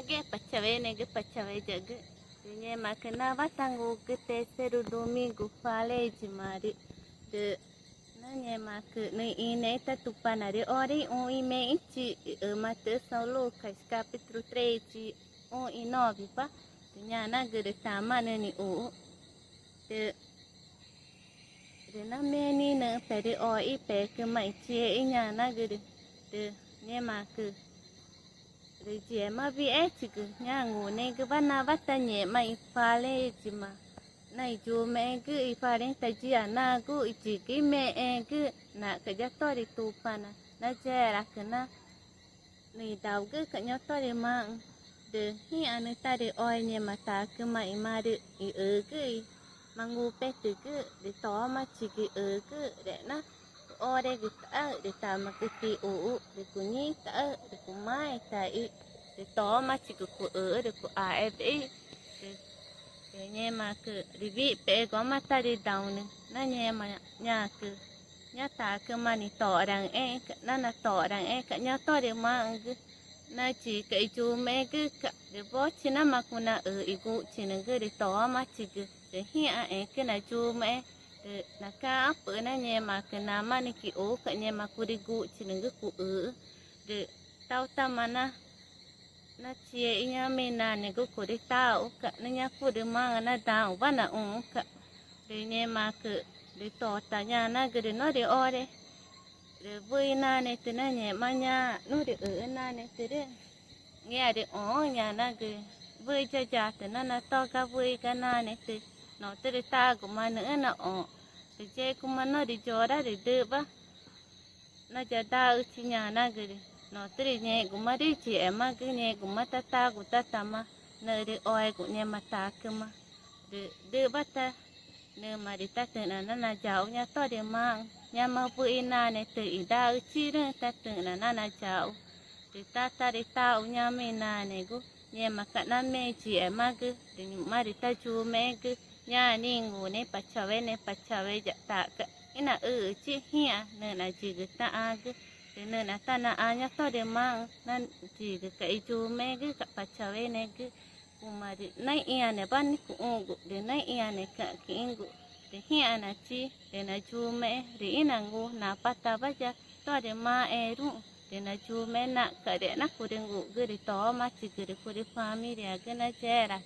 mage pachawe nege pachawe jaga nye makena watangu gete seru domingo fale jimari de na nye mak ne ine ta tupanare ori o ime ichi mate saulo kaska petru treci o inovi pa nya na gere tamane ni o de na meni na peri o I pe ke mai chie nya na gere de nye mak rồi chị mà vì ấy chỉ cứ nhà ngủ nên cứ bắt na bắt ta nhẹ mà pha lên chị mà này chú mẹ cứ pha lên ta chỉ na cứ chỉ cái mẹ cứ na cái giá to đi tụ pa na chơi ra cái na này đào cứ cái nhớ to đi mà de hi anh ta đi oi nhẹ mà ta cứ mà được cứ mà ngu bé từ cứ để to mà chỉ cái cứ để na o để cái ta mà cái ti để cũng nhí ta để cũng mai ta để to mà chỉ cái để cũng để nghe mà cứ đi vị bé có mà ta đi đào nữa nó nghe mà nhà cứ nhà ta cứ mà đi to rằng nó to rằng cả nhà to để mà cứ nó chỉ cái chú mẹ cứ để bó chỉ nó mà cũng là igu chỉ nó cứ để to mà chỉ cứ để hiện cái là chú mẹ na ka apa na nye ma kena ma ni ki o ka nye ma ku di gu chi nge ku de tau ta mana na chie inya me na ne gu ku di tau ka na nya ku de ma na da wa na ka de nye ma ke de to ta nya na ge de no de o de vui na ne te na nye ma nya no de na ne te de nghe de o nya na ge vui cha te na to ka vui ka na ne te nó tới ta cũng mà nữa nó thì chơi cũng mà nó đi cho đó thì được ba nó cho ta ở trên nhà nó cái nó tới nhẹ cũng mà đi chị em mà cứ nhẹ cũng mà ta cũng ta mà nơi đi oi cũng nhẹ mà ta cơ mà được ba ta nơi mà đi ta tự là nó là cháu nhà to để mang nhà mà vui na này tự đã ở chi nữa ta tự là nó là cháu thì ta đi tao nhà mình này cứ nhẹ mà cả năm mẹ chị em mà cứ thì mà đi ta chú mẹ cứ nhà ni ngủ ne pachawe ja ta ka ina chi hia ne na chi ga ta ga ne na ta na anya to de ma na chi ga kai chu me ga ka pachawe ne ga kumari nai ia ne ban ku ngu de nai ia ne ka ki ngu de hia na chi de na chu me ri ina ngu na pata ba ja to de ma ru de na chu me na ka de na ku de ngu ga de to ma chi ga de ku de family ga na che ra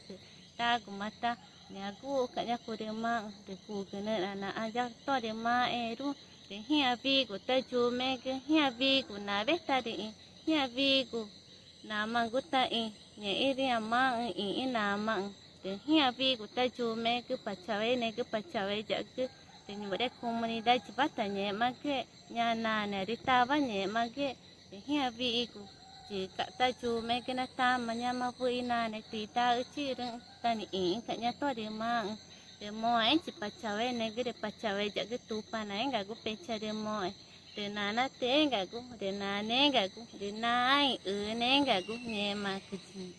ta ku mata nhà cô cả nhà cô đều mang để cô cái này là aja to để ma ru để hia vi của ta chú mẹ cái hia vi của na biết ta để hia vi của na mang của ta nhà ria mang na mang để hia vi của ta chú mẹ cứ pachawe này cứ pachawe chả cứ để như vậy không mà đi đây chỉ bắt ta nhẹ mà cái nhà na này đi ta bắt nhẹ mà cái để hia vi của chỉ cả ta chú mẹ cái na ta mà nhà mà vui na này thì ta ở chi đó ta ni cả nhà to để mang để mọi chỉ pachawe này cái để pachawe chả cái tu pa này cả cũng pecha để mọi để na te cả cũng để na ne cả cũng để na ai ne cả cũng nghe mà cái gì